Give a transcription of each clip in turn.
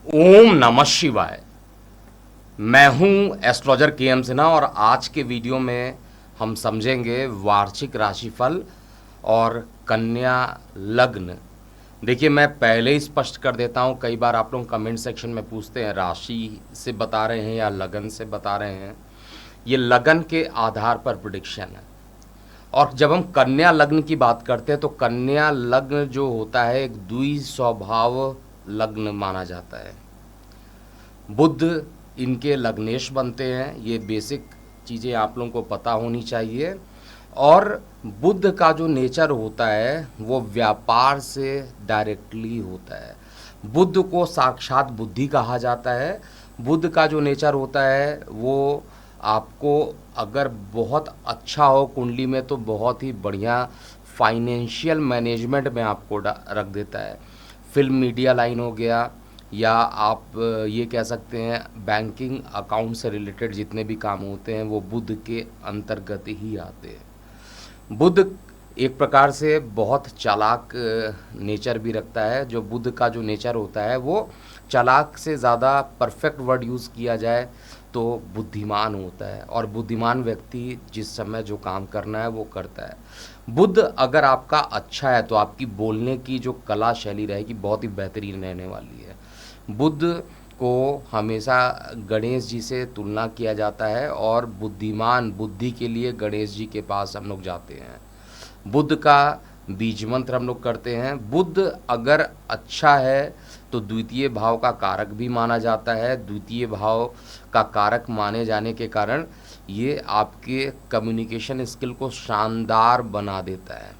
ओम नमः शिवाय। मैं हूं एस्ट्रोलॉजर के एम सिन्हा और आज के वीडियो में हम समझेंगे वार्षिक राशिफल और कन्या लग्न। देखिए, मैं पहले ही स्पष्ट कर देता हूं, कई बार आप लोग कमेंट सेक्शन में पूछते हैं राशि से बता रहे हैं या लगन से बता रहे हैं। ये लगन के आधार पर प्रिडिक्शन है। और जब हम कन्या लग्न की बात करते हैं तो कन्या लग्न जो होता है एक द्वि स्वभाव लग्न माना जाता है। बुध इनके लग्नेश बनते हैं, ये बेसिक चीज़ें आप लोगों को पता होनी चाहिए। और बुध का जो नेचर होता है वो व्यापार से डायरेक्टली होता है। बुध को साक्षात बुद्धि कहा जाता है। बुध का जो नेचर होता है वो आपको अगर बहुत अच्छा हो कुंडली में तो बहुत ही बढ़िया फाइनेंशियल मैनेजमेंट में आपको रख देता है। फिल्म मीडिया लाइन हो गया, या आप ये कह सकते हैं बैंकिंग अकाउंट से रिलेटेड जितने भी काम होते हैं वो बुध के अंतर्गत ही आते हैं। बुध एक प्रकार से बहुत चालाक नेचर भी रखता है। जो बुध का जो नेचर होता है वो चालाक से ज़्यादा परफेक्ट वर्ड यूज़ किया जाए तो बुद्धिमान होता है, और बुद्धिमान व्यक्ति जिस समय जो काम करना है वो करता है। बुध अगर आपका अच्छा है तो आपकी बोलने की जो कला शैली रहेगी बहुत ही बेहतरीन रहने वाली है। बुध को हमेशा गणेश जी से तुलना किया जाता है और बुद्धिमान बुद्धि के लिए गणेश जी के पास हम लोग जाते हैं। बुध का बीज मंत्र हम लोग करते हैं। बुध अगर अच्छा है तो द्वितीय भाव का कारक भी माना जाता है। द्वितीय भाव का कारक माने जाने के कारण ये आपके कम्युनिकेशन स्किल को शानदार बना देता है।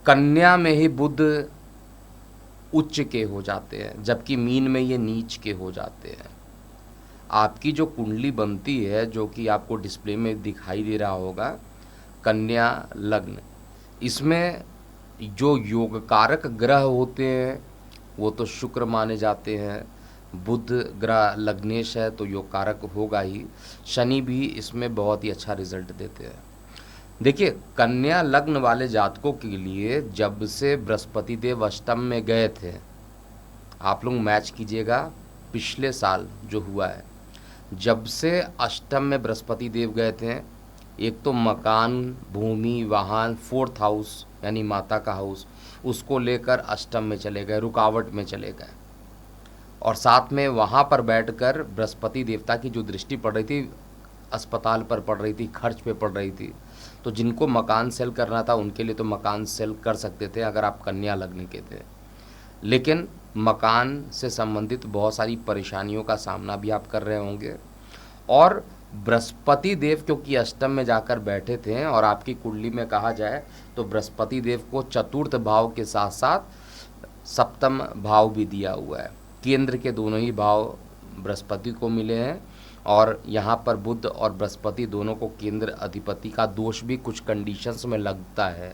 कन्या में ही बुध उच्च के हो जाते हैं, जबकि मीन में ये नीच के हो जाते हैं। आपकी जो कुंडली बनती है, जो कि आपको डिस्प्ले में दिखाई दे रहा होगा, कन्या लग्न, इसमें जो योग कारक ग्रह होते हैं वो तो शुक्र माने जाते हैं। बुध ग्रह लग्नेश है तो योग कारक होगा ही। शनि भी इसमें बहुत ही अच्छा रिजल्ट देते हैं। देखिए, कन्या लग्न वाले जातकों के लिए जब से बृहस्पति देव अष्टम में गए थे, आप लोग मैच कीजिएगा पिछले साल जो हुआ है, जब से अष्टम में बृहस्पति देव गए थे, एक तो मकान, भूमि, वाहन, फोर्थ हाउस यानी माता का हाउस, उसको लेकर अष्टम में चले गए, रुकावट में चले गए। और साथ में वहाँ पर बैठकर बृहस्पति देवता की जो दृष्टि पड़ रही थी, अस्पताल पर पड़ रही थी, खर्च पे पड़ रही थी। तो जिनको मकान सेल करना था उनके लिए तो मकान सेल कर सकते थे अगर आप कन्या लग्न के थे, लेकिन मकान से संबंधित बहुत सारी परेशानियों का सामना भी आप कर रहे होंगे। और बृहस्पति देव क्योंकि अष्टम में जाकर बैठे थे, और आपकी कुंडली में कहा जाए तो बृहस्पति देव को चतुर्थ भाव के साथ साथ सप्तम भाव भी दिया हुआ है। केंद्र के दोनों ही भाव बृहस्पति को मिले हैं, और यहाँ पर बुध और बृहस्पति दोनों को केंद्र अधिपति का दोष भी कुछ कंडीशंस में लगता है।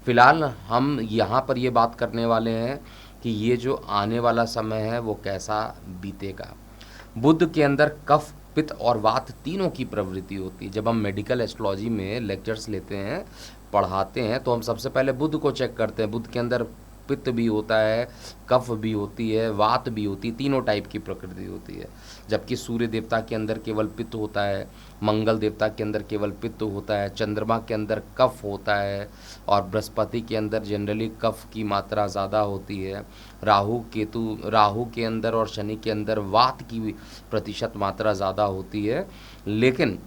फिलहाल हम यहाँ पर ये बात करने वाले हैं कि ये जो आने वाला समय है वो कैसा बीतेगा। बुध के अंदर कफ, पित्त और वात तीनों की प्रवृत्ति होती है। जब हम मेडिकल एस्ट्रोलॉजी में लेक्चर्स लेते हैं, पढ़ाते हैं, तो हम सबसे पहले बुध को चेक करते हैं। बुध के अंदर पित्त भी होता है, कफ भी होती है, वात भी होती है, तीनों टाइप की प्रकृति होती है। जबकि सूर्य देवता के अंदर केवल पित्त होता है, मंगल देवता के अंदर केवल पित्त होता है, चंद्रमा के अंदर कफ होता है, और बृहस्पति के अंदर जनरली कफ की मात्रा ज़्यादा होती है। राहु के अंदर और शनि के अंदर वात की प्रतिशत मात्रा ज़्यादा होती है। लेकिन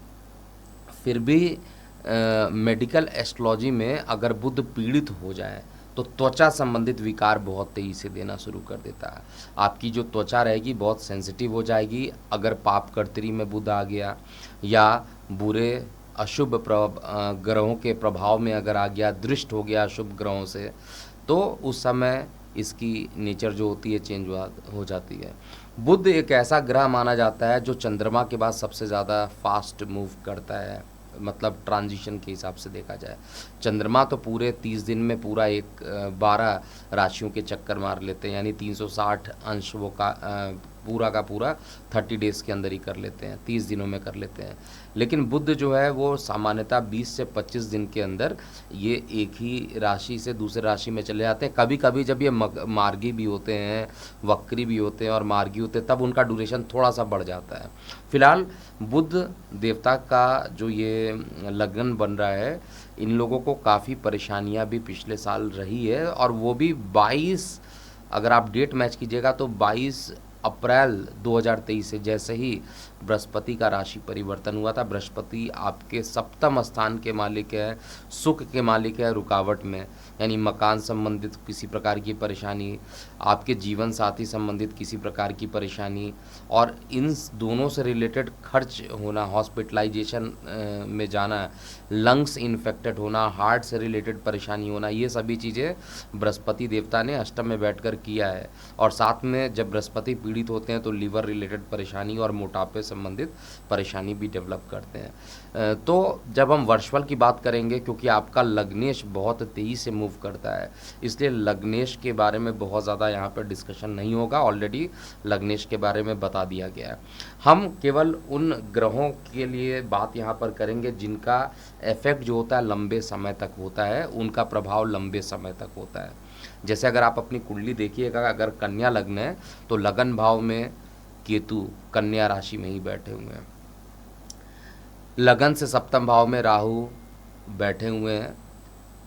फिर भी मेडिकल एस्ट्रोलॉजी में अगर बुध पीड़ित हो जाए तो त्वचा संबंधित विकार बहुत तेज़ी से देना शुरू कर देता है। आपकी जो त्वचा रहेगी बहुत सेंसिटिव हो जाएगी। अगर पाप कर्तरी में बुध आ गया, या बुरे अशुभ ग्रहों के प्रभाव में अगर आ गया, दृष्ट हो गया अशुभ ग्रहों से, तो उस समय इसकी नेचर जो होती है चेंज हो जाती है। बुध एक ऐसा ग्रह माना जाता है जो चंद्रमा के बाद सबसे ज़्यादा फास्ट मूव करता है, मतलब ट्रांजिशन के हिसाब से देखा जाए। चंद्रमा तो पूरे 30 दिन में पूरा 12 राशियों के चक्कर मार लेते हैं, यानी 360 अंश वो पूरा का पूरा 30 डेज़ के अंदर ही कर लेते हैं, 30 दिनों में कर लेते हैं। लेकिन बुध जो है वो सामान्यतः 20 से 25 दिन के अंदर ये एक ही राशि से दूसरे राशि में चले जाते हैं। कभी कभी जब ये मार्गी भी होते हैं, वक्री भी होते हैं और मार्गी होते हैं, तब उनका ड्यूरेशन थोड़ा सा बढ़ जाता है। फिलहाल बुध देवता का जो ये लगन बन रहा है, इन लोगों को काफ़ी परेशानियां भी पिछले साल रही है, और वो भी 22, अगर आप डेट मैच कीजिएगा तो 22 अप्रैल 2023 से जैसे ही बृहस्पति का राशि परिवर्तन हुआ था। बृहस्पति आपके सप्तम स्थान के मालिक है, सुख के मालिक है रुकावट में, यानी मकान संबंधित किसी प्रकार की परेशानी, आपके जीवन साथी संबंधित किसी प्रकार की परेशानी, और इन दोनों से रिलेटेड खर्च होना, हॉस्पिटलाइजेशन में जाना, लंग्स इन्फेक्टेड होना, हार्ट से रिलेटेड परेशानी होना, ये सभी चीज़ें बृहस्पति देवता ने अष्टम में बैठकर किया है। और साथ में जब बृहस्पति पीड़ित होते हैं तो लीवर रिलेटेड परेशानी और मोटापे संबंधित परेशानी भी डेवलप करते हैं। तो जब हम वर्षफल की बात करेंगे, क्योंकि आपका लग्नेश बहुत तेज़ी से मूव करता है, इसलिए लग्नेश के बारे में बहुत ज़्यादा यहाँ पर डिस्कशन नहीं होगा, ऑलरेडी लग्नेश के बारे में बता दिया गया है। हम केवल उन ग्रहों के लिए बात यहाँ पर करेंगे जिनका इफेक्ट जो होता है लंबे समय तक होता है, उनका प्रभाव लंबे समय तक होता है। जैसे अगर आप अपनी कुंडली देखिएगा, अगर कन्या लग्न है तो लगन भाव में केतु कन्या राशि में ही बैठे हुए हैं। लगन से सप्तम भाव में राहु बैठे हुए हैं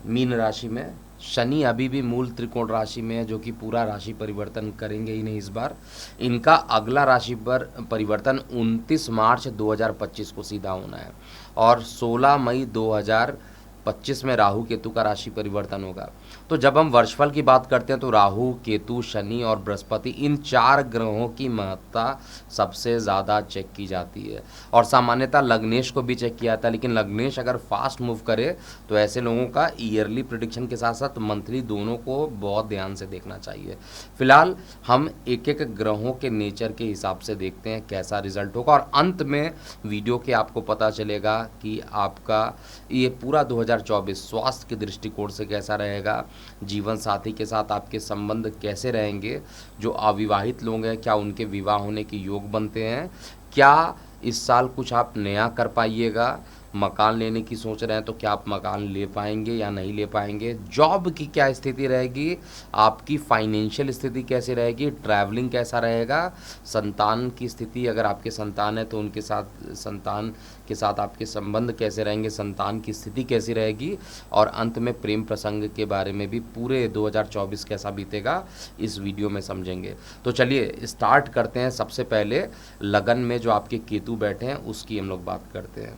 मीन राशि में। शनि अभी भी मूल त्रिकोण राशि में है, जो कि पूरा राशि परिवर्तन करेंगे ही नहीं इस बार। इनका अगला राशि पर परिवर्तन 29 मार्च 2025 को सीधा होना है, और 16 मई 2025 में राहु केतु का राशि परिवर्तन होगा। तो जब हम वर्षफल की बात करते हैं तो राहु, केतु, शनि और बृहस्पति, इन 4 ग्रहों की महत्ता सबसे ज़्यादा चेक की जाती है। और सामान्यतः लग्नेश को भी चेक किया जाता है, लेकिन लग्नेश अगर फास्ट मूव करे तो ऐसे लोगों का ईयरली प्रेडिक्शन के साथ साथ मंथली दोनों को बहुत ध्यान से देखना चाहिए। फिलहाल हम एक एक ग्रहों के नेचर के हिसाब से देखते हैं कैसा रिजल्ट होगा, और अंत में वीडियो के आपको पता चलेगा कि आपका ये पूरा 2024 स्वास्थ्य के दृष्टिकोण से कैसा रहेगा, जीवन साथी के साथ आपके संबंध कैसे रहेंगे, जो अविवाहित लोग हैं क्या उनके विवाह होने के योग बनते हैं, क्या इस साल कुछ आप नया कर पाइएगा, मकान लेने की सोच रहे हैं तो क्या आप मकान ले पाएंगे या नहीं ले पाएंगे, जॉब की क्या स्थिति रहेगी, आपकी फाइनेंशियल स्थिति कैसी रहेगी, ट्रैवलिंग कैसा रहेगा, संतान की स्थिति, अगर आपके संतान है तो उनके साथ, संतान के साथ आपके संबंध कैसे रहेंगे, संतान की स्थिति कैसी रहेगी, और अंत में प्रेम प्रसंग के बारे में भी पूरे 2024 कैसा बीतेगा इस वीडियो में समझेंगे। तो चलिए स्टार्ट करते हैं। सबसे पहले लगन में जो आपके केतु बैठे हैं उसकी हम लोग बात करते हैं।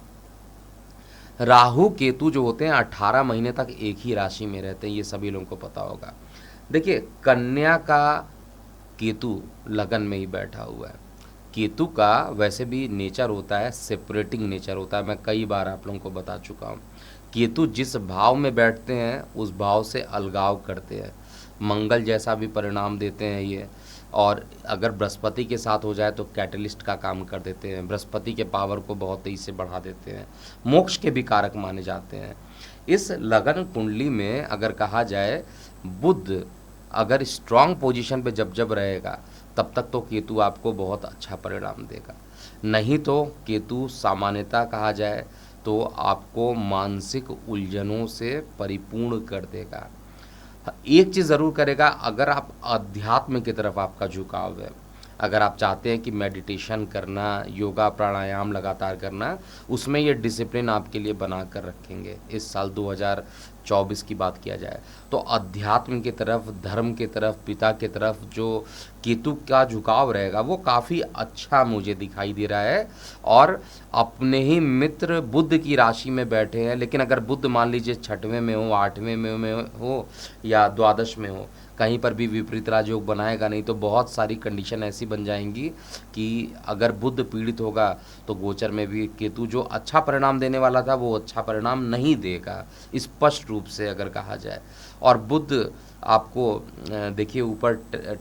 राहु केतु जो होते हैं 18 महीने तक एक ही राशि में रहते हैं, ये सभी लोगों को पता होगा। देखिए कन्या का केतु लगन में ही बैठा हुआ है। केतु का वैसे भी नेचर होता है सेपरेटिंग नेचर होता है, मैं कई बार आप लोगों को बता चुका हूँ। केतु जिस भाव में बैठते हैं उस भाव से अलगाव करते हैं, मंगल जैसा भी परिणाम देते हैं ये, और अगर बृहस्पति के साथ हो जाए तो कैटलिस्ट का काम कर देते हैं, बृहस्पति के पावर को बहुत तेजी से बढ़ा देते हैं, मोक्ष के भी कारक माने जाते हैं। इस लगन कुंडली में अगर कहा जाए बुध अगर स्ट्रांग पोजीशन पे जब जब रहेगा तब तक तो केतु आपको बहुत अच्छा परिणाम देगा, नहीं तो केतु सामान्यतः कहा जाए तो आपको मानसिक उलझनों से परिपूर्ण कर देगा। एक चीज़ ज़रूर करेगा, अगर आप अध्यात्म की तरफ आपका झुकाव है, अगर आप चाहते हैं कि मेडिटेशन करना, योगा प्राणायाम लगातार करना, उसमें ये डिसिप्लिन आपके लिए बना कर रखेंगे। इस साल 2024 की बात किया जाए तो अध्यात्म की तरफ, धर्म की तरफ, पिता की तरफ जो केतु का झुकाव रहेगा वो काफ़ी अच्छा मुझे दिखाई दे रहा है। और अपने ही मित्र बुध की राशि में बैठे हैं, लेकिन अगर बुध मान लीजिए 6वें में हो, 8वें में हो या द्वादश में हो, कहीं पर भी विपरीत राजयोग बनाएगा नहीं, तो बहुत सारी कंडीशन ऐसी बन जाएंगी कि अगर बुध पीड़ित होगा तो गोचर में भी केतु जो अच्छा परिणाम देने वाला था वो अच्छा परिणाम नहीं देगा, स्पष्ट रूप से अगर कहा जाए। और बुध आपको देखिए ऊपर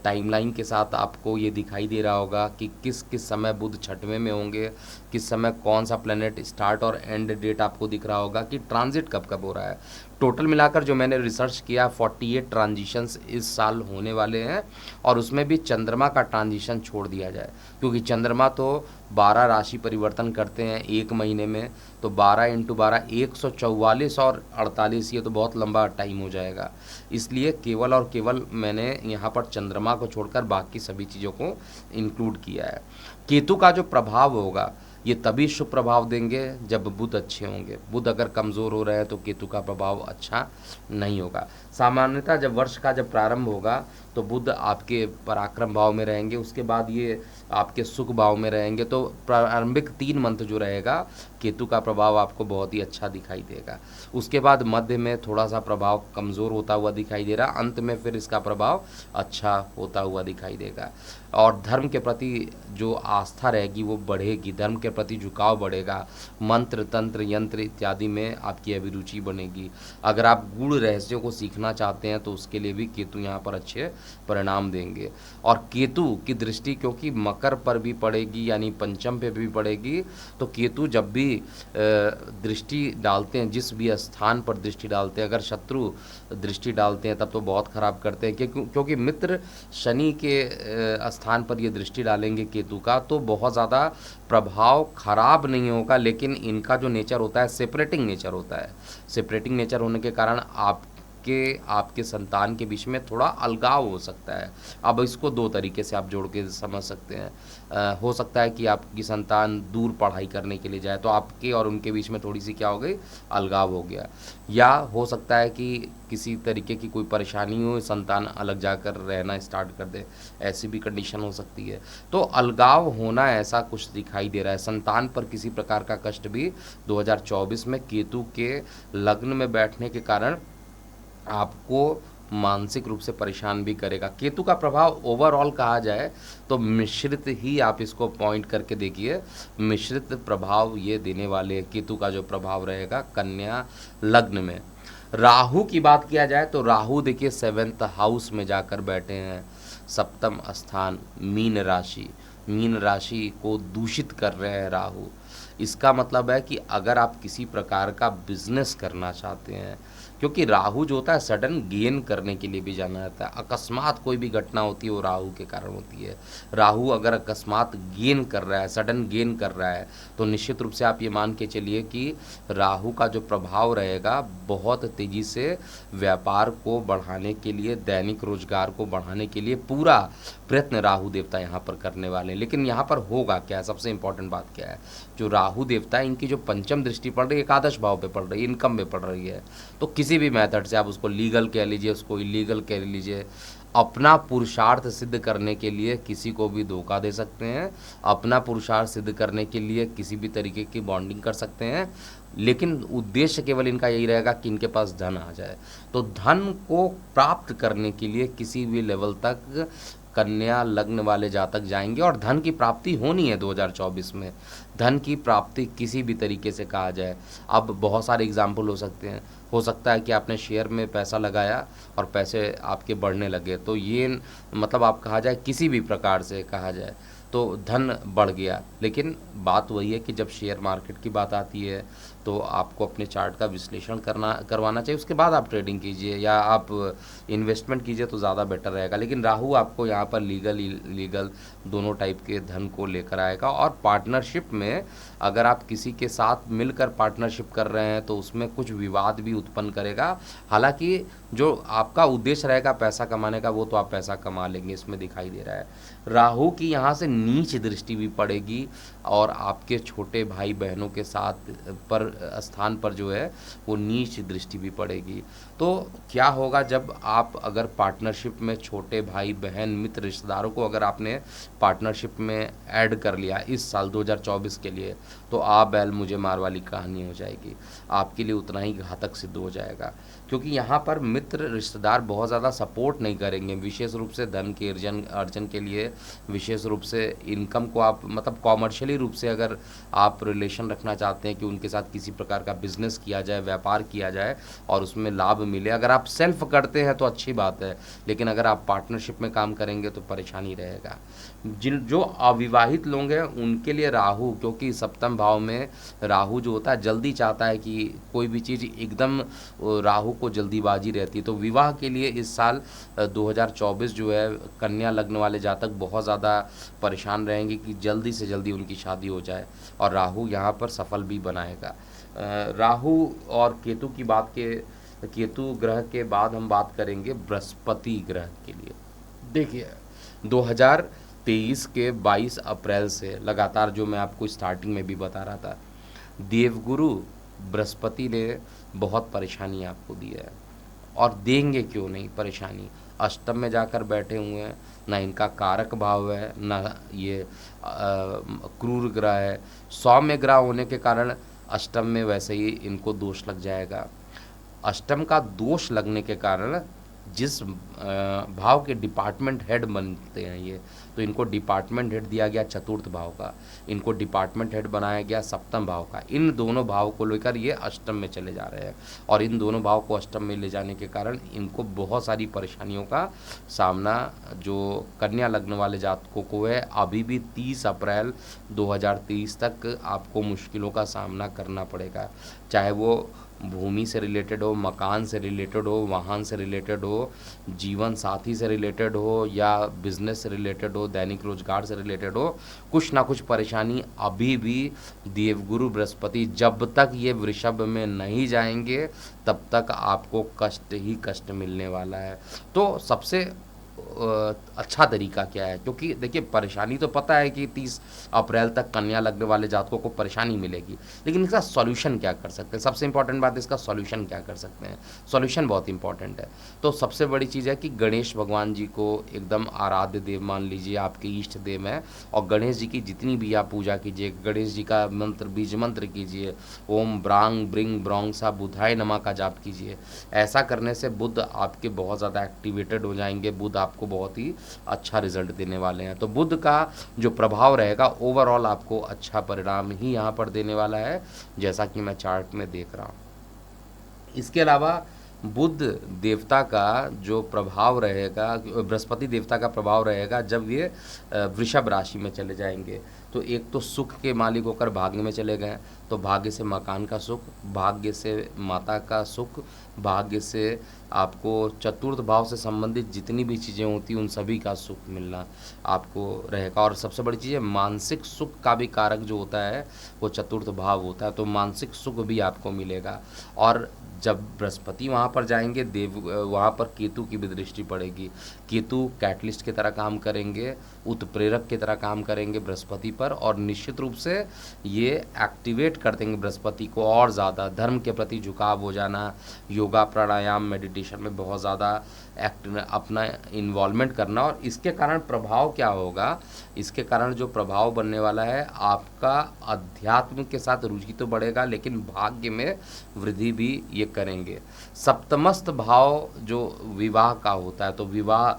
टाइमलाइन के साथ आपको ये दिखाई दे रहा होगा कि किस किस समय बुध 6वें में होंगे, किस समय कौन सा प्लेनेट स्टार्ट और एंड डेट आपको दिख रहा होगा कि ट्रांजिट कब कब हो रहा है। टोटल मिलाकर जो मैंने रिसर्च किया 48 ट्रांजिशंस इस साल होने वाले हैं, और उसमें भी चंद्रमा का ट्रांजिशन छोड़ दिया जाए, क्योंकि चंद्रमा तो 12 राशि परिवर्तन करते हैं एक महीने में, तो 12 इंटू 12 144 और 48, ये तो बहुत लंबा टाइम हो जाएगा। इसलिए केवल और केवल मैंने यहाँ पर चंद्रमा को छोड़कर बाकी सभी चीज़ों को इंक्लूड किया है। केतु का जो प्रभाव होगा ये तभी शुभ प्रभाव देंगे जब बुध अच्छे होंगे। बुध अगर कमज़ोर हो रहे हैं तो केतु का प्रभाव अच्छा नहीं होगा। सामान्यतः जब वर्ष का जब प्रारंभ होगा तो बुध आपके पराक्रम भाव में रहेंगे, उसके बाद ये आपके सुख भाव में रहेंगे, तो प्रारंभिक 3 मंथ जो रहेगा केतु का प्रभाव आपको बहुत ही अच्छा दिखाई देगा। उसके बाद मध्य में थोड़ा सा प्रभाव कमज़ोर होता हुआ दिखाई दे रहा, अंत में फिर इसका प्रभाव अच्छा होता हुआ दिखाई देगा। और धर्म के प्रति जो आस्था रहेगी वो बढ़ेगी, धर्म के प्रति झुकाव बढ़ेगा, मंत्र तंत्र यंत्र इत्यादि में आपकी अभिरुचि बनेगी। अगर आप गूढ़ रहस्यों को सीखना चाहते हैं तो उसके लिए भी केतु यहाँ पर अच्छे परिणाम देंगे। और केतु की दृष्टि क्योंकि मकर पर भी पड़ेगी यानी पंचम पे भी पड़ेगी, तो केतु जब भी दृष्टि डालते हैं, जिस भी स्थान पर दृष्टि डालते हैं, अगर शत्रु दृष्टि डालते हैं तब तो बहुत ख़राब करते हैं, क्योंकि मित्र शनि के स्थान पर ये दृष्टि डालेंगे केतु का, तो बहुत ज़्यादा प्रभाव खराब नहीं होगा। लेकिन इनका जो नेचर होता है सेपरेटिंग नेचर होता है, सेपरेटिंग नेचर होने के कारण आपके संतान के बीच में थोड़ा अलगाव हो सकता है। अब इसको 2 तरीके से आप जोड़ के समझ सकते हैं। हो सकता है कि आपकी संतान दूर पढ़ाई करने के लिए जाए तो आपके और उनके बीच में थोड़ी सी क्या हो गई, अलगाव हो गया। या हो सकता है कि किसी तरीके की कोई परेशानी हो, संतान अलग जाकर रहना स्टार्ट कर दे, ऐसी भी कंडीशन हो सकती है। तो अलगाव होना ऐसा कुछ दिखाई दे रहा है। संतान पर किसी प्रकार का कष्ट भी 2024 में केतु के लग्न में बैठने के कारण आपको मानसिक रूप से परेशान भी करेगा। केतु का प्रभाव ओवरऑल कहा जाए तो मिश्रित ही आप इसको पॉइंट करके देखिए, मिश्रित प्रभाव ये देने वाले केतु का जो प्रभाव रहेगा कन्या लग्न में। राहु की बात किया जाए तो राहु देखिए 7th हाउस में जाकर बैठे हैं, 7म स्थान मीन राशि को दूषित कर रहे हैं राहु। इसका मतलब है कि अगर आप किसी प्रकार का बिजनेस करना चाहते हैं, क्योंकि राहु जो होता है सडन गेन करने के लिए भी जाना जाता है, अकस्मात कोई भी घटना होती है वो राहु के कारण होती है। राहु अगर अकस्मात गेन कर रहा है, सडन गेन कर रहा है, तो निश्चित रूप से आप ये मान के चलिए कि राहु का जो प्रभाव रहेगा बहुत तेज़ी से व्यापार को बढ़ाने के लिए, दैनिक रोजगार को बढ़ाने के लिए पूरा प्रयत्न राहु देवता यहाँ पर करने वाले हैं। लेकिन यहाँ पर होगा क्या, सबसे इंपॉर्टेंट बात क्या है, जो राहु देवता है इनकी जो पंचम दृष्टि पड़ रही है एकादश भाव पे पड़ रही है, इनकम में पड़ रही है। तो किसी भी मेथड से आप उसको लीगल कह लीजिए, उसको इलीगल कह लीजिए, अपना पुरुषार्थ सिद्ध करने के लिए किसी को भी धोखा दे सकते हैं, अपना पुरुषार्थ सिद्ध करने के लिए किसी भी तरीके की बॉन्डिंग कर सकते हैं। लेकिन उद्देश्य केवल इनका यही रहेगा कि इनके पास धन आ जाए। तो धन को प्राप्त करने के लिए किसी भी लेवल तक कन्या लग्न वाले जातक जाएंगे और धन की प्राप्ति होनी है 2024 में। धन की प्राप्ति किसी भी तरीके से कहा जाए, अब बहुत सारे एग्जाम्पल हो सकते हैं। हो सकता है कि आपने शेयर में पैसा लगाया और पैसे आपके बढ़ने लगे, तो ये मतलब आप कहा जाए किसी भी प्रकार से कहा जाए तो धन बढ़ गया। लेकिन बात वही है कि जब शेयर मार्केट की बात आती है तो आपको अपने चार्ट का विश्लेषण करवाना चाहिए, उसके बाद आप ट्रेडिंग कीजिए या आप इन्वेस्टमेंट कीजिए तो ज़्यादा बेटर रहेगा। लेकिन राहु आपको यहाँ पर लीगल इलीगल दोनों टाइप के धन को लेकर आएगा। और पार्टनरशिप में अगर आप किसी के साथ मिलकर पार्टनरशिप कर रहे हैं तो उसमें कुछ विवाद भी उत्पन्न करेगा। हालांकि जो आपका उद्देश्य रहेगा पैसा कमाने का वो तो आप पैसा कमा लेंगे, इसमें दिखाई दे रहा है। राहु की यहाँ से नीच दृष्टि भी पड़ेगी और आपके छोटे भाई बहनों के साथ पर स्थान पर जो है वो नीच दृष्टि भी पड़ेगी। तो क्या होगा जब आप अगर पार्टनरशिप में छोटे भाई बहन मित्र रिश्तेदारों को अगर आपने पार्टनरशिप में ऐड कर लिया इस साल 2024 के लिए, तो आप बैल मुझे मार वाली कहानी हो जाएगी, आपके लिए उतना ही घातक सिद्ध हो जाएगा। क्योंकि यहाँ पर मित्र रिश्तेदार बहुत ज़्यादा सपोर्ट नहीं करेंगे, विशेष रूप से धन के अर्जन के लिए, विशेष रूप से इनकम को आप मतलब कॉमर्शियली रूप से अगर आप रिलेशन रखना चाहते हैं कि उनके साथ किसी प्रकार का बिजनेस किया जाए, व्यापार किया जाए और उसमें लाभ मिले। अगर आप सेल्फ करते हैं तो अच्छी बात है, लेकिन अगर आप पार्टनरशिप में काम करेंगे तो परेशानी रहेगा। जो अविवाहित लोग हैं उनके लिए राहु, क्योंकि सप्तम भाव में राहु जो होता है जल्दी चाहता है कि कोई भी चीज़ एकदम, राहु को जल्दीबाजी रहती है। तो विवाह के लिए इस साल 2024 जो है कन्या लग्न वाले जातक बहुत ज़्यादा परेशान रहेंगे कि जल्दी से जल्दी उनकी शादी हो जाए, और राहु यहाँ पर सफल भी बनाएगा। राहु और केतु की बात के, केतु ग्रह के बाद हम बात करेंगे बृहस्पति ग्रह के लिए। देखिए 2023 के 22 अप्रैल से लगातार, जो मैं आपको स्टार्टिंग में भी बता रहा था, देवगुरु बृहस्पति ने बहुत परेशानी आपको दी है, और देंगे क्यों नहीं परेशानी। अष्टम में जाकर बैठे हुए हैं, ना इनका कारक भाव है, ना ये क्रूर ग्रह है। सौम्य ग्रह होने के कारण अष्टम में वैसे ही इनको दोष लग जाएगा। अष्टम का दोष लगने के कारण जिस भाव के डिपार्टमेंट हेड बनते हैं ये, तो इनको डिपार्टमेंट हेड दिया गया चतुर्थ भाव का, इनको डिपार्टमेंट हेड बनाया गया सप्तम भाव का। इन दोनों भाव को लेकर ये अष्टम में चले जा रहे हैं, और इन दोनों भाव को अष्टम में ले जाने के कारण इनको बहुत सारी परेशानियों का सामना जो कन्या लग्न वाले जातकों को है, अभी भी 30 अप्रैल 2023 तक आपको मुश्किलों का सामना करना पड़ेगा। चाहे वो भूमि से रिलेटेड हो, मकान से रिलेटेड हो, वाहन से रिलेटेड हो, जीवन साथी से रिलेटेड हो, या बिजनेस से रिलेटेड हो, दैनिक रोजगार से रिलेटेड हो, कुछ ना कुछ परेशानी अभी भी देवगुरु बृहस्पति जब तक ये वृषभ में नहीं जाएंगे तब तक आपको कष्ट ही कष्ट मिलने वाला है। तो सबसे अच्छा तरीका क्या है, क्योंकि देखिए परेशानी तो पता है कि 30 अप्रैल तक कन्या लग्न वाले जातकों को परेशानी मिलेगी, लेकिन इसका सॉल्यूशन क्या कर सकते हैं। सबसे इंपॉर्टेंट बात, इसका सॉल्यूशन क्या कर सकते हैं। सॉल्यूशन बहुत इंपॉर्टेंट है। तो सबसे बड़ी चीज़ है कि गणेश भगवान जी को एकदम आराध्य देव मान लीजिए, आपके इष्ट देव हैं, और गणेश जी की जितनी भी आप पूजा कीजिए, गणेश जी का मंत्र, बीज मंत्र कीजिए, ओम ब्रांग ब्रिंग ब्रोंग सा बुधाय नमा का जाप कीजिए। ऐसा करने से बुध आपके बहुत ज़्यादा एक्टिवेटेड हो जाएंगे, बुध आपको बहुत ही अच्छा रिजल्ट देने वाले हैं। तो बुध का जो प्रभाव रहेगा ओवरऑल आपको अच्छा परिणाम ही यहाँ पर देने वाला है, जैसा कि मैं चार्ट में देख रहा हूँ। इसके अलावा बुध देवता का जो प्रभाव रहेगा, बृहस्पति देवता का प्रभाव रहेगा जब ये वृषभ राशि में चले जाएंगे, तो एक तो सुख के मालिक होकर भाग्य में चले गए, तो भाग्य से मकान का सुख, भाग्य से माता का सुख, भाग्य से आपको चतुर्थ भाव से संबंधित जितनी भी चीज़ें होती हैं उन सभी का सुख मिलना आपको रहेगा। और सबसे बड़ी चीज़ है मानसिक सुख का भी कारक जो होता है वो चतुर्थ भाव होता है, तो मानसिक सुख भी आपको मिलेगा। और जब बृहस्पति वहाँ पर जाएंगे, देव वहाँ पर केतु की भी दृष्टि पड़ेगी। केतु कैटलिस्ट की तरह काम करेंगे, उत्प्रेरक की तरह काम करेंगे बृहस्पति पर, और निश्चित रूप से ये एक्टिवेट कर देंगे बृहस्पति को और ज़्यादा धर्म के प्रति झुकाव हो जाना, योगा प्राणायाम मेडिटेशन में बहुत ज़्यादा अपना इन्वॉल्वमेंट करना। और इसके कारण प्रभाव क्या होगा, इसके कारण जो प्रभाव बनने वाला है, आपका अध्यात्म के साथ रुचि तो बढ़ेगा लेकिन भाग्य में वृद्धि भी ये करेंगे। सप्तमस्त भाव जो विवाह का होता है, तो विवाह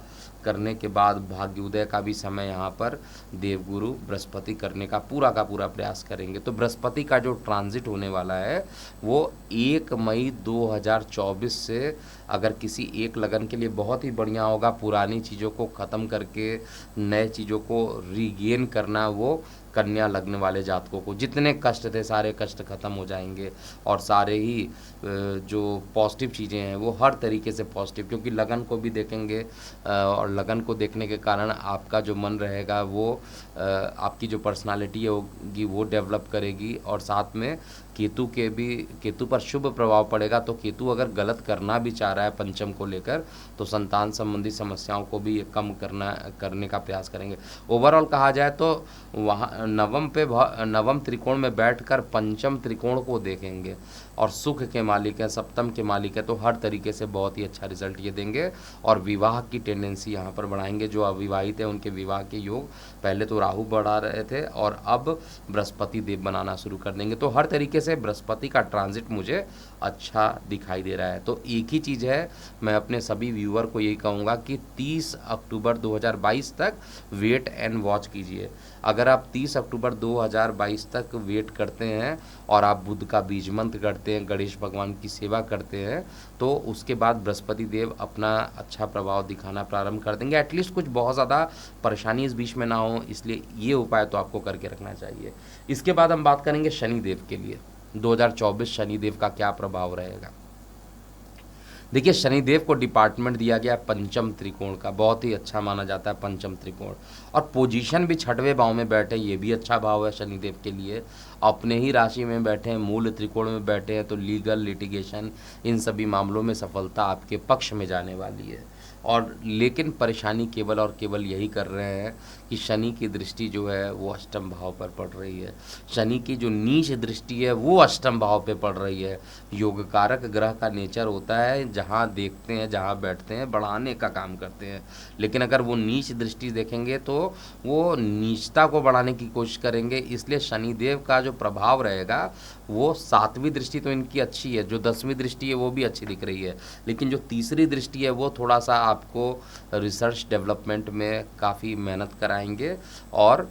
करने के बाद भाग्योदय का भी समय यहाँ पर देवगुरु बृहस्पति करने का पूरा प्रयास करेंगे। तो बृहस्पति का जो ट्रांजिट होने वाला है वो 1 मई 2024 से अगर किसी एक लगन के लिए बहुत ही बढ़िया होगा। पुरानी चीज़ों को ख़त्म करके नए चीज़ों को रीगेन करना, वो कन्या लग्न वाले जातकों को जितने कष्ट थे सारे कष्ट खत्म हो जाएंगे, और सारे ही जो पॉजिटिव चीज़ें हैं वो हर तरीके से पॉजिटिव, क्योंकि लगन को भी देखेंगे, और लगन को देखने के कारण आपका जो मन रहेगा वो आपकी जो पर्सनालिटी होगी वो डेवलप करेगी। और साथ में केतु पर शुभ प्रभाव पड़ेगा। तो केतु अगर गलत करना भी चाह रहा है पंचम को लेकर, तो संतान संबंधी समस्याओं को भी कम करने का प्रयास करेंगे। ओवरऑल कहा जाए तो वहाँ नवम त्रिकोण में बैठकर पंचम त्रिकोण को देखेंगे, और सुख के मालिक है, सप्तम के मालिक है, तो हर तरीके से बहुत ही अच्छा रिजल्ट ये देंगे। और विवाह की टेंडेंसी यहाँ पर बढ़ाएंगे। जो अविवाहित है उनके विवाह के योग पहले तो राहु बढ़ा रहे थे और अब बृहस्पति देव बनाना शुरू कर देंगे। तो हर तरीके से बृहस्पति का ट्रांजिट मुझे अच्छा दिखाई दे रहा है। तो एक ही चीज़ है, मैं अपने सभी व्यूअर को यही कहूँगा कि 30 अक्टूबर 2022 तक वेट एंड वॉच कीजिए। अगर आप 30 अक्टूबर 2022 तक वेट करते हैं और आप बुध का बीज मंत्र करते हैं, गणेश भगवान की सेवा करते हैं, तो उसके बाद बृहस्पति देव अपना अच्छा प्रभाव दिखाना प्रारंभ कर देंगे। एटलीस्ट कुछ बहुत ज़्यादा परेशानी इस बीच में ना हो, इसलिए ये उपाय तो आपको करके रखना चाहिए। इसके बाद हम बात करेंगे शनिदेव के लिए 2024 शनिदेव का क्या प्रभाव रहेगा। देखिए, शनिदेव को डिपार्टमेंट दिया गया पंचम त्रिकोण का, बहुत ही अच्छा माना जाता है पंचम त्रिकोण, और पोजीशन भी छठवें भाव में बैठे, ये भी अच्छा भाव है शनिदेव के लिए। अपने ही राशि में बैठे हैं, मूल त्रिकोण में बैठे हैं, तो लीगल लिटिगेशन इन सभी मामलों में सफलता आपके पक्ष में जाने वाली है। और लेकिन परेशानी केवल और केवल यही कर रहे हैं कि शनि की दृष्टि जो है वो अष्टम भाव पर पड़ रही है। शनि की जो नीच दृष्टि है वो अष्टम भाव पे पड़ रही है। योग कारक ग्रह का नेचर होता है, जहाँ देखते हैं जहाँ बैठते हैं बढ़ाने का काम करते हैं, लेकिन अगर वो नीच दृष्टि देखेंगे तो वो नीचता को बढ़ाने की कोशिश करेंगे। इसलिए शनिदेव का जो प्रभाव रहेगा वो 7वीं दृष्टि तो इनकी अच्छी है, जो 10वीं दृष्टि है वो भी अच्छी दिख रही है, लेकिन जो तीसरी दृष्टि है वो थोड़ा सा आपको रिसर्च डेवलपमेंट में काफ़ी मेहनत कराएंगे। और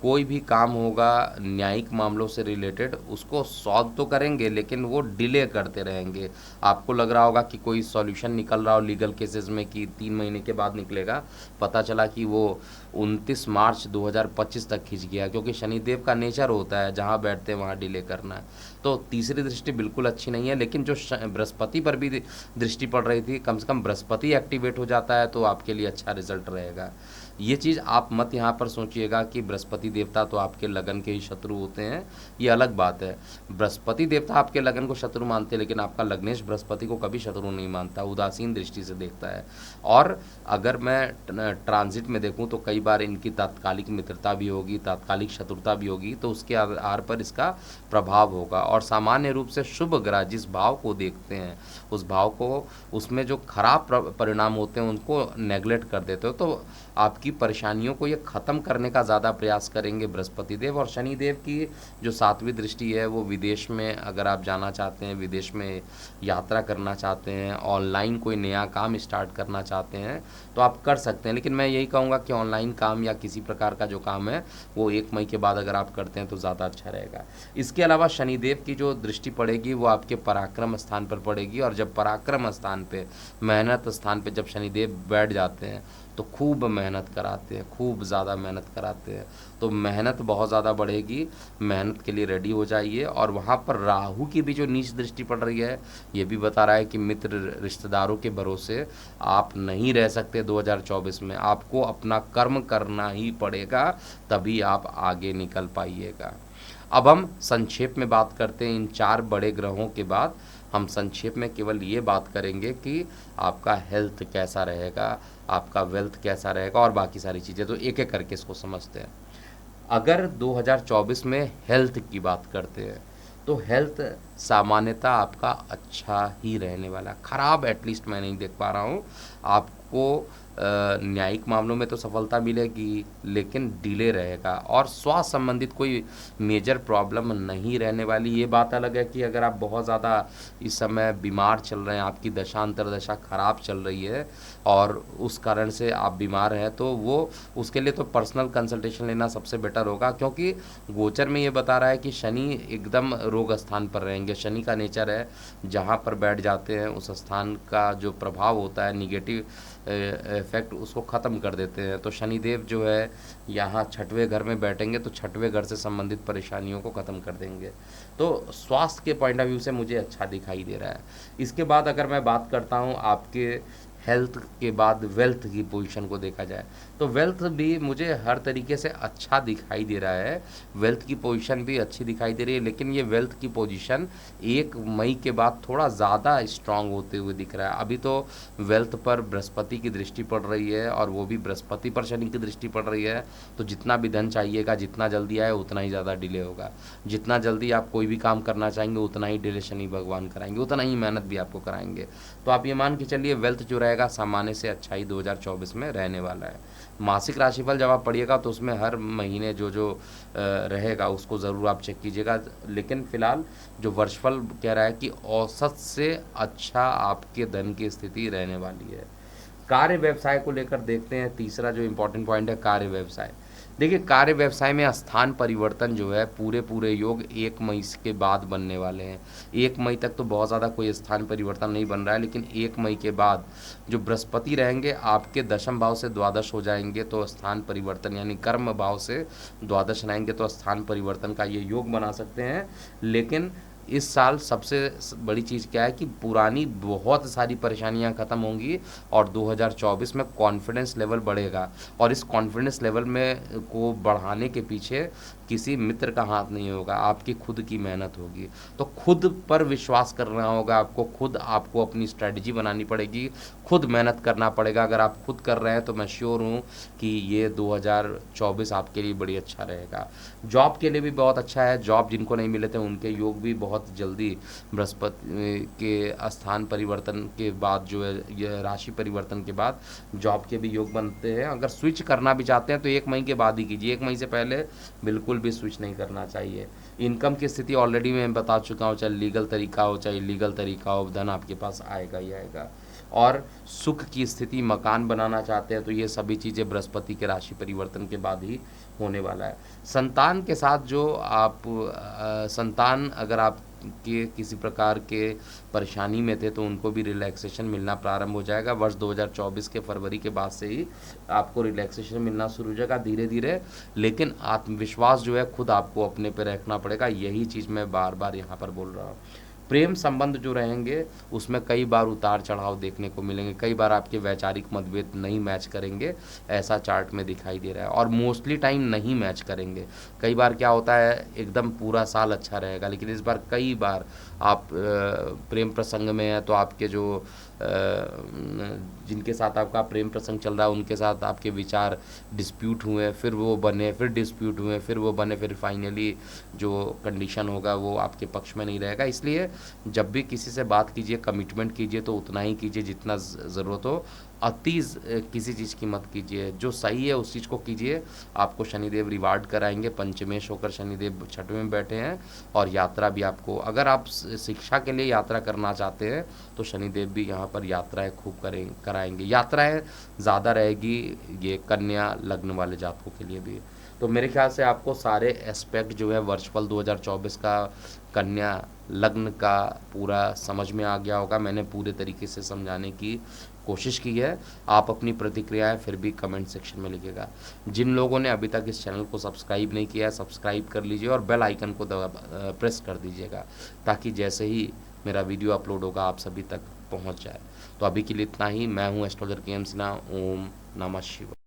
कोई भी काम होगा न्यायिक मामलों से रिलेटेड, उसको सॉल्व तो करेंगे लेकिन वो डिले करते रहेंगे। आपको लग रहा होगा कि कोई सॉल्यूशन निकल रहा हो लीगल केसेस में कि 3 महीने के बाद निकलेगा, पता चला कि वो 29 मार्च 2025 तक खिंच गया, क्योंकि शनिदेव का नेचर होता है जहाँ बैठते हैं वहाँ डिले करना है। तो तीसरी दृष्टि बिल्कुल अच्छी नहीं है, लेकिन जो बृहस्पति पर भी दृष्टि पड़ रही थी, कम से कम बृहस्पति एक्टिवेट हो जाता है तो आपके लिए अच्छा रिजल्ट रहेगा। ये चीज़ आप मत यहाँ पर सोचिएगा कि बृहस्पति देवता तो आपके लगन के ही शत्रु होते हैं, ये अलग बात है। बृहस्पति देवता आपके लगन को शत्रु मानते हैं, लेकिन आपका लग्नेश बृहस्पति को कभी शत्रु नहीं मानता, उदासीन दृष्टि से देखता है। और अगर मैं ट्रांजिट में देखूँ तो कई बार इनकी तात्कालिक मित्रता भी होगी, तात्कालिक शत्रुता भी होगी, तो उसके आधार पर इसका प्रभाव होगा। और सामान्य रूप से शुभ ग्रह जिस भाव को देखते हैं उस भाव को, उसमें जो खराब परिणाम होते हैं उनको नेगलेक्ट कर देते हो, तो आपकी परेशानियों को ये ख़त्म करने का ज़्यादा प्रयास करेंगे बृहस्पति देव। और शनिदेव की जो 7वीं दृष्टि है वो विदेश में अगर आप जाना चाहते हैं, विदेश में यात्रा करना चाहते हैं, ऑनलाइन कोई नया काम स्टार्ट करना चाहते हैं तो आप कर सकते हैं। लेकिन मैं यही कहूँगा कि ऑनलाइन काम या किसी प्रकार का जो काम है वो 1 मई के बाद अगर आप करते हैं तो ज़्यादा अच्छा रहेगा। इसके अलावा शनिदेव की जो दृष्टि पड़ेगी वो आपके पराक्रम स्थान पर पड़ेगी, और जब पराक्रम स्थान पे, मेहनत स्थान पे जब शनिदेव बैठ जाते हैं तो खूब मेहनत कराते हैं, खूब ज़्यादा मेहनत कराते हैं, तो मेहनत बहुत ज़्यादा बढ़ेगी। मेहनत के लिए रेडी हो जाइए। और वहाँ पर राहु की भी जो नीच दृष्टि पड़ रही है ये भी बता रहा है कि मित्र रिश्तेदारों के भरोसे आप नहीं रह सकते 2024 में, आपको अपना कर्म करना ही पड़ेगा, तभी आप आगे निकल पाइएगा। अब हम संक्षेप में बात करते हैं इन 4 बड़े ग्रहों के बाद हम संक्षेप में केवल ये बात करेंगे कि आपका हेल्थ कैसा रहेगा, आपका वेल्थ कैसा रहेगा और बाकी सारी चीज़ें। तो एक एक करके इसको समझते हैं। अगर 2024 में हेल्थ की बात करते हैं तो हेल्थ सामान्यतः आपका अच्छा ही रहने वाला, ख़राब एटलीस्ट मैं नहीं देख पा रहा हूँ। आपको न्यायिक मामलों में तो सफलता मिलेगी लेकिन डिले रहेगा, और स्वास्थ्य संबंधित कोई मेजर प्रॉब्लम नहीं रहने वाली। ये बात अलग है कि अगर आप बहुत ज़्यादा इस समय बीमार चल रहे हैं, आपकी दशा अंतर्दशा खराब चल रही है और उस कारण से आप बीमार हैं, तो वो उसके लिए तो पर्सनल कंसल्टेशन लेना सबसे बेटर होगा, क्योंकि गोचर में ये बता रहा है कि शनि एकदम रोग स्थान पर रहेंगे। शनि का नेचर है जहाँ पर बैठ जाते हैं उस स्थान का जो प्रभाव होता है निगेटिव इफेक्ट उसको ख़त्म कर देते हैं। तो शनिदेव जो है यहाँ 6वें घर में बैठेंगे तो 6वें घर से संबंधित परेशानियों को ख़त्म कर देंगे। तो स्वास्थ्य के पॉइंट ऑफ व्यू से मुझे अच्छा दिखाई दे रहा है। इसके बाद अगर मैं बात करता हूँ आपके हेल्थ के बाद वेल्थ की पोजीशन को देखा जाए तो वेल्थ भी मुझे हर तरीके से अच्छा दिखाई दे रहा है। वेल्थ की पोजीशन भी अच्छी दिखाई दे रही है, लेकिन ये वेल्थ की पोजीशन 1 मई के बाद थोड़ा ज़्यादा स्ट्रांग होते हुए दिख रहा है। अभी तो वेल्थ पर बृहस्पति की दृष्टि पड़ रही है और वो भी बृहस्पति पर शनि की दृष्टि पड़ रही है, तो जितना भी धन चाहिएगा जितना जल्दी आए उतना ही ज़्यादा डिले होगा। जितना जल्दी आप कोई भी काम करना चाहेंगे उतना ही डिले शनि भगवान कराएंगे, उतना ही मेहनत भी आपको कराएंगे। तो आप ये मान के चलिए वेल्थ जो रहेगा, सामान्य से अच्छा ही 2024 में रहने वाला है। मासिक राशिफल जब आप पढ़िएगा तो उसमें हर महीने जो जो रहेगा उसको ज़रूर आप चेक कीजिएगा, लेकिन फ़िलहाल जो वर्षफल कह रहा है कि औसत से अच्छा आपके धन की स्थिति रहने वाली है। कार्य व्यवसाय को लेकर देखते हैं, तीसरा जो इम्पोर्टेंट पॉइंट है कार्य व्यवसाय। देखिए, कार्य व्यवसाय में स्थान परिवर्तन जो है पूरे योग 1 मई के बाद बनने वाले हैं। 1 मई तक तो बहुत ज़्यादा कोई स्थान परिवर्तन नहीं बन रहा है, लेकिन 1 मई के बाद जो बृहस्पति रहेंगे आपके दशम भाव से द्वादश हो जाएंगे, तो स्थान परिवर्तन यानी कर्म भाव से द्वादश रहेंगे तो स्थान परिवर्तन का ये योग बना सकते हैं। लेकिन इस साल सबसे बड़ी चीज़ क्या है कि पुरानी बहुत सारी परेशानियां ख़त्म होंगी और 2024 में कॉन्फिडेंस लेवल बढ़ेगा, और इस कॉन्फिडेंस लेवल में को बढ़ाने के पीछे किसी मित्र का हाथ नहीं होगा, आपकी खुद की मेहनत होगी। तो खुद पर विश्वास करना होगा आपको, खुद आपको अपनी स्ट्रेटजी बनानी पड़ेगी, खुद मेहनत करना पड़ेगा। अगर आप खुद कर रहे हैं तो मैं श्योर हूँ कि ये 2024 आपके लिए बड़ी अच्छा रहेगा। जॉब के लिए भी बहुत अच्छा है, जॉब जिनको नहीं मिले थे उनके योग भी बहुत जल्दी बृहस्पति के स्थान परिवर्तन के बाद जो है ये राशि परिवर्तन के बाद जॉब के भी योग बनते हैं। अगर स्विच करना भी चाहते हैं तो 1 मई के बाद ही कीजिए, 1 मई से पहले बिल्कुल भी स्विच नहीं करना चाहिए। इनकम की स्थिति ऑलरेडी मैं बता चुका हूँ, चाहे लीगल तरीका हो चाहे इलीगल तरीका हो, धन आपके पास आएगा ही आएगा। और सुख की स्थिति, मकान बनाना चाहते हैं तो ये सभी चीज़ें बृहस्पति के राशि परिवर्तन के बाद ही होने वाला है। संतान के साथ जो आप संतान अगर आप के किसी प्रकार के परेशानी में थे तो उनको भी रिलैक्सेशन मिलना प्रारंभ हो जाएगा। वर्ष 2024 के फरवरी के बाद से ही आपको रिलैक्सेशन मिलना शुरू हो जाएगा धीरे धीरे, लेकिन आत्मविश्वास जो है खुद आपको अपने पे रखना पड़ेगा। यही चीज़ मैं बार बार यहाँ पर बोल रहा हूँ। प्रेम संबंध जो रहेंगे उसमें कई बार उतार चढ़ाव देखने को मिलेंगे, कई बार आपके वैचारिक मतभेद नहीं मैच करेंगे, ऐसा चार्ट में दिखाई दे रहा है। और मोस्टली टाइम नहीं मैच करेंगे। कई बार क्या होता है एकदम पूरा साल अच्छा रहेगा, लेकिन इस बार कई बार आप प्रेम प्रसंग में हैं तो आपके जो जिनके साथ आपका प्रेम प्रसंग चल रहा है उनके साथ आपके विचार डिस्प्यूट हुए, फिर वो बने, फिर डिस्प्यूट हुए, फिर वो बने, फिर फाइनली जो कंडीशन होगा वो आपके पक्ष में नहीं रहेगा। इसलिए जब भी किसी से बात कीजिए, कमिटमेंट कीजिए तो उतना ही कीजिए जितना ज़रूरत हो। अति किसी चीज़ की मत कीजिए, जो सही है उस चीज़ को कीजिए। आपको शनिदेव रिवार्ड कराएंगे, पंचमेश होकर शनिदेव छठवें में बैठे हैं, और यात्रा भी आपको, अगर आप शिक्षा के लिए यात्रा करना चाहते हैं तो शनिदेव भी यहाँ पर यात्राएं खूब कराएंगे। यात्राएं ज़्यादा रहेगी ये कन्या लग्न वाले जातकों के लिए भी। तो मेरे ख्याल से आपको सारे एस्पेक्ट जो है वर्षफल 2024 का कन्या लग्न का पूरा समझ में आ गया होगा। मैंने पूरे तरीके से समझाने की कोशिश की है। आप अपनी प्रतिक्रियाएं फिर भी कमेंट सेक्शन में लिखिएगा। जिन लोगों ने अभी तक इस चैनल को सब्सक्राइब नहीं किया है सब्सक्राइब कर लीजिए और बेल आइकन को प्रेस कर दीजिएगा, ताकि जैसे ही मेरा वीडियो अपलोड होगा आप सभी तक पहुंच जाए। तो अभी के लिए इतना ही। मैं हूं एस्ट्रोलॉजर के एम सिन्हा। ओम नमः शिवाय।